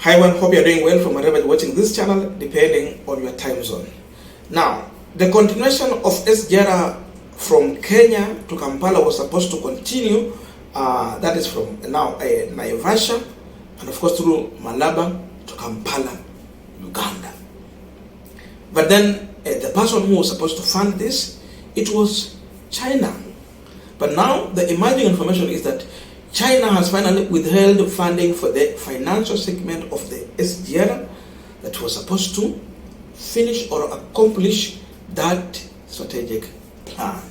Hi everyone, hope you're doing well from wherever you're watching this channel, depending on your time zone. Now, the continuation of SGR from Kenya to Kampala was supposed to continue, that is from now Naivasha, and of course through Malaba to Kampala, Uganda. But then the person who was supposed to fund this, it was China. But now the emerging information is that China has finally withheld funding for the financial segment of the SGR that was supposed to finish or accomplish that strategic plan.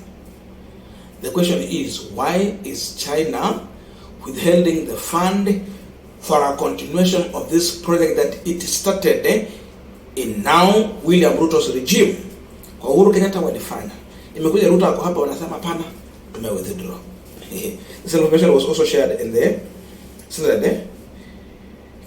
The question is, why is China withholding the fund for a continuation of this project that it started in now William Ruto's regime? Kwa Uhuru Kenyatta walifanya. Imekuja Ruto ako hapa wanasema pana tumewithdraw. This information was also shared in there. Saturday,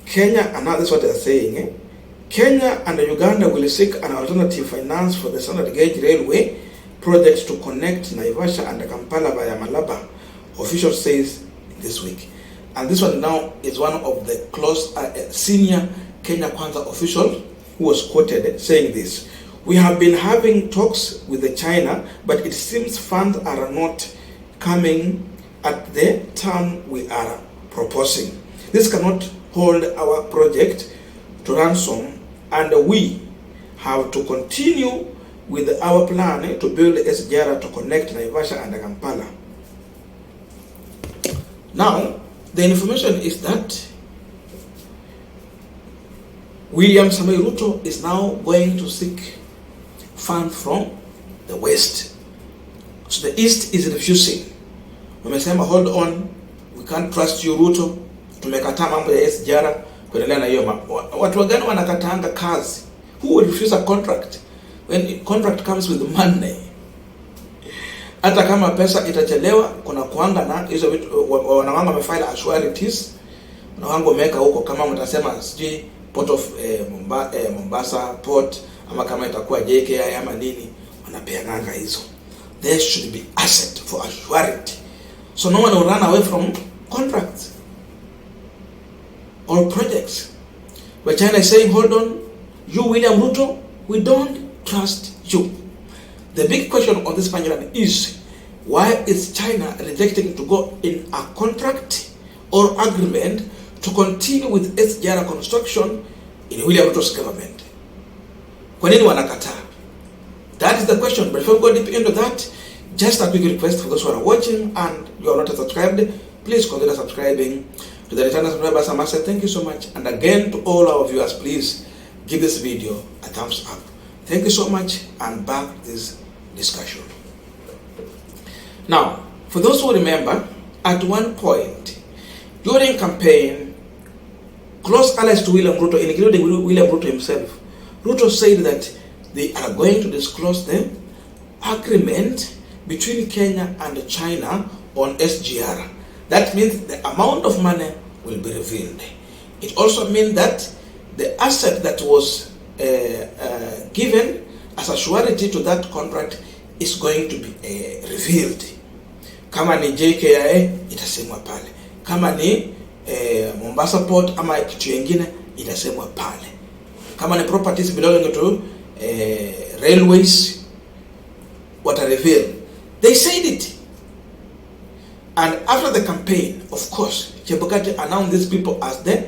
Kenya, and now this is what they are saying. Kenya and Uganda will seek an alternative finance for the standard gauge railway project to connect Naivasha and Kampala via Malaba, official says this week. And this one now is one of the close senior Kenya Kwanza official who was quoted saying this. We have been having talks with the China, but it seems funds are not coming at the term we are proposing. This cannot hold our project to ransom, and we have to continue with our plan to build SGR to connect Naivasha and Kampala. Now, the information is that William Samoei Ruto is now going to seek funds from the West. So the East is refusing. Wamesema hold on, we can't trust you Ruto, tumekataa mambo ya SGR kuendelea na hiyo mambo. Watu wagani wanakataanga kazi? Who will refuse a contract when a contract comes with money? Hata kama pesa itachelewa, kuna kuanga na hizo vitu wanawanga wamefile assurances, wanawanga wameka huko kama mtasema sijui port of Mombasa port ama kama itakuwa JKI ama nini, wanapeananga hizo. There should be asset for assurance. So no one will run away from contracts or projects. But China is saying, hold on, you William Ruto, we don't trust you. The big question on this Punchline is, why is China rejecting to go in a contract or agreement to continue with SGR construction in William Ruto's government? Kwa nini wanakataa? That is the question. But before we go deep into that, just a quick request for those who are watching and you are not subscribed, please consider subscribing. To the returning subscribers, I must say thank you so much. And again, to all our viewers, please give this video a thumbs up. Thank you so much, and back to this discussion. Now, for those who remember, at one point during campaign, close allies to William Ruto, including William Ruto himself, Ruto said that they are going to disclose the agreement between Kenya and China on SGR. That means the amount of money will be revealed. It also means that the asset that was given as a surety to that contract is going to be revealed. Kama ni JKIA itasemwa pale. Kama ni Mombasa port ama kitu kingine itasemwa pale. Kama ni properties belonging to railways, what are revealed. They said it. And after the campaign, of course, Chebukati announced these people as the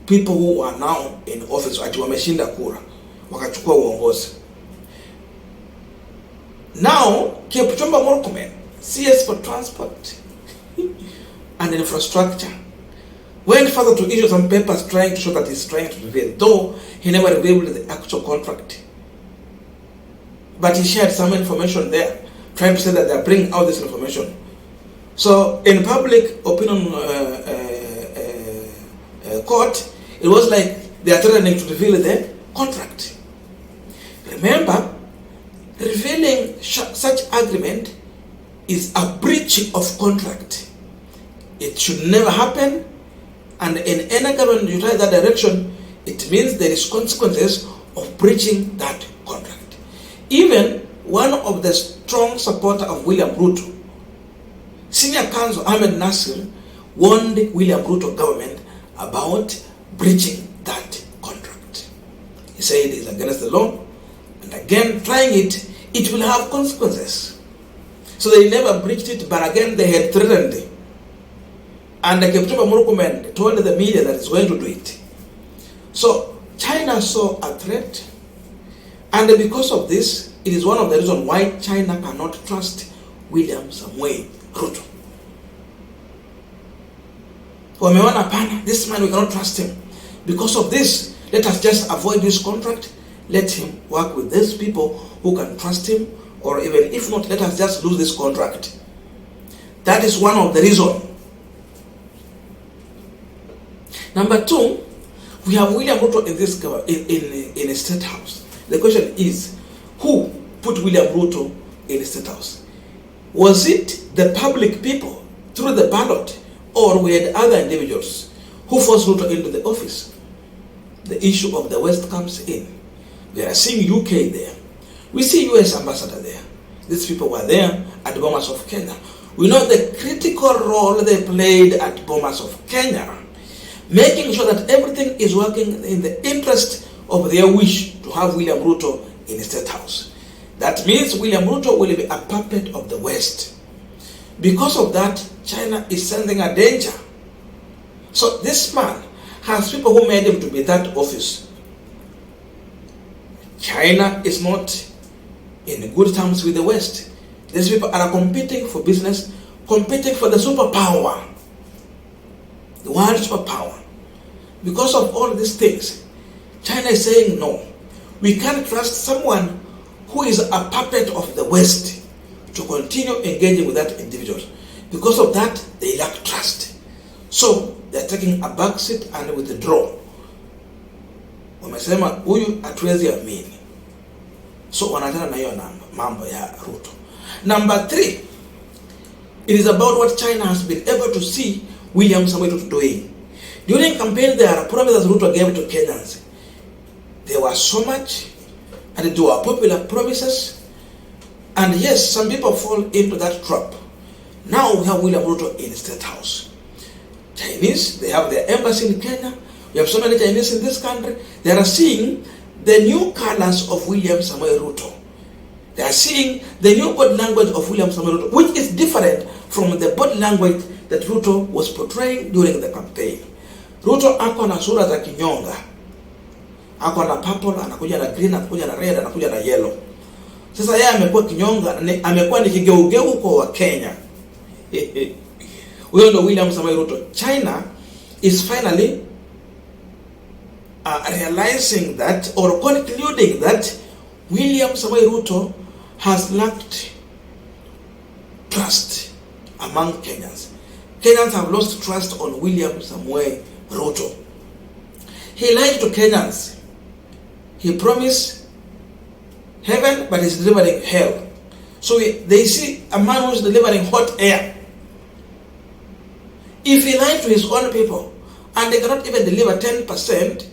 people who are now in office. Ati wameshinda kura, wakachukua uongozi. Now, Kipchumba Murkomen, CS for transport and infrastructure, went further to issue some papers trying to show that he's trying to reveal, though he never revealed the actual contract. But he shared some information there, trying to say that they're bringing out this information. So in public opinion court, it was like they are threatening to reveal the contract. Remember, revealing such agreement is a breach of contract. It should never happen, and in any government you try that direction, it means there is consequences of breaching that contract. Even one of the strong supporter of William Ruto, Senior Counsel Ahmed Nasir, warned William Ruto government about breaching that He said it's against the law, and again, trying it, it will have consequences. So they never breached it, but again, they had threatened it. And the Kipchumba Murkomen told the media that it's going to do it. So China saw a threat, and because of this, it is one of the reasons why China cannot trust William Samoei Ruto. Wameona pana, this man we cannot trust him. Because of this, let us just avoid this contract. Let him work with these people who can trust him, or even if not, let us just lose this contract. That is one of the reasons. Number two, we have William Ruto in this in a state house. The question is, who put William Ruto in a state house? Was it the public people through the ballot, or we had other individuals who forced Ruto into the office? The issue of the West comes in. We are seeing UK there. We see US ambassador there. These people were there at Bomas of Kenya. We know the critical role they played at Bomas of Kenya, making sure that everything is working in the interest of their wish to have William Ruto in the State House. That means William Ruto will be a puppet of the West. Because of that, China is sending a danger. So this man has people who made him to be that office. China is not in good terms with the West. These people are competing for business, competing for the superpower, the world superpower. Because of all these things, China is saying no. We can't trust someone who is a puppet of the West to continue engaging with that individual. Because of that, they lack trust. So they are taking a back seat and withdraw. Wamesema huyu hatuwezi amini. So wanataka na hiyo mambo ya Ruto. Number 3, it is about what China has been able to see William Samoei Ruto doing. During campaign, there are promises Ruto gave to Kenyans. There were so much, and they were popular promises. And yes, some people fall into that trap. Now we have William Ruto in the State House. Chinese, they have their embassy in Kenya. We have so many Chinese in this country. They are seeing the new colors of William Samoei Ruto. They are seeing the new body language of William Samoei Ruto, which is different from the body language that Ruto was portraying during the campaign. Ruto ako na sura za kinyonga. Ako na purple, anakuja na green, anakuja na red, anakuja na yellow. Sasa yeye amekuwa kinyonga, amekuwa ni kigeugeu kwa Wakenya. Huyo ndo William Samoei Ruto. China is finally realizing that, or concluding that, William Samoei Ruto has lacked trust among Kenyans. Kenyans have lost trust on William Samoei Ruto. He lied to Kenyans. He promised heaven, but he's delivering hell. So they see a man who's delivering hot air. If he lied to his own people, and they cannot even deliver 10%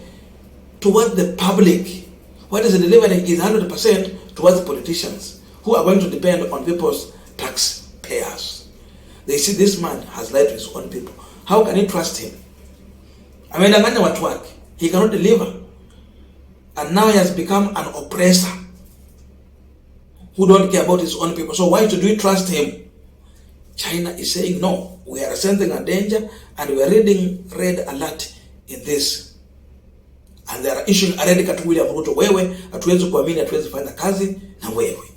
towards the public, what is delivering is 100% towards the politicians, who are going to depend on people's taxpayers. They see this man has lied to his own people. How can he trust him? Amedanganya watu wake. He cannot deliver. And now he has become an oppressor who don't care about his own people. So why do we trust him? China is saying no. We are sensing a danger, and we are reading red alert in this. And they are issuing a red card to William Ruto. Wewe hatuwezi kuamini, hatuwezi fanya kazi na wewe.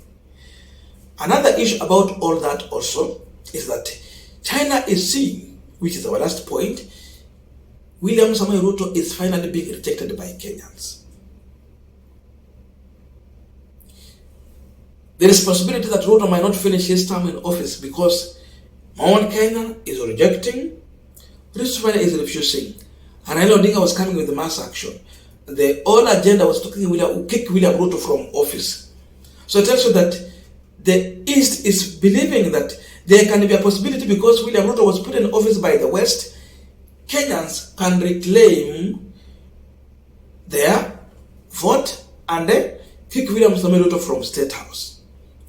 Another issue about all that also is that China is seeing, which is our last point, William Samoei Ruto is finally being rejected by Kenyans. There is possibility that Ruto might not finish his term in office because Mount Kenya is rejecting, Ruto is refusing, and Raila Odinga was coming with the mass action. The whole agenda was to kick William Ruto from office. So it tells you that the East is believing that there can be a possibility, because William Ruto was put in office by the West, Kenyans can reclaim their vote and kick William Samoei Ruto from State House.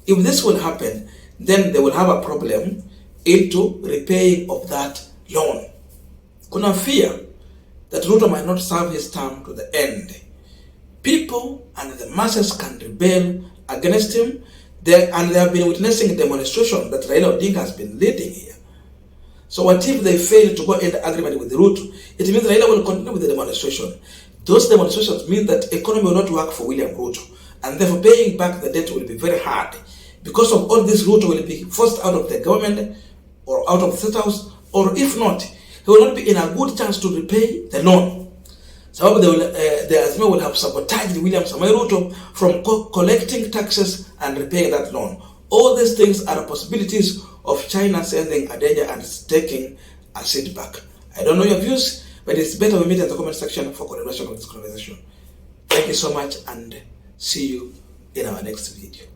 If this will happen, then they will have a problem into repaying of that loan. Kuna fear that Ruto might not serve his term to the end. people and the masses can rebel against him. They have been witnessing a demonstration that Raila Odinga has been leading here. So what if they fail to go into agreement with Ruto? It means Raila will continue with the demonstration. Those demonstrations mean that economy will not work for William Ruto, and therefore paying back the debt will be very hard. Because of all this, Ruto will be forced out of the government or out of the State House, or if not, he will not be in a good chance to repay the loan. So the Azimio will have sabotaged William Samoei Ruto from collecting taxes and repaying that loan. All these things are possibilities of China sending a danger and taking a seat back. I don't know your views, but it's better we meet in the comment section for continuation of this conversation. Thank you so much, and see you in our next video.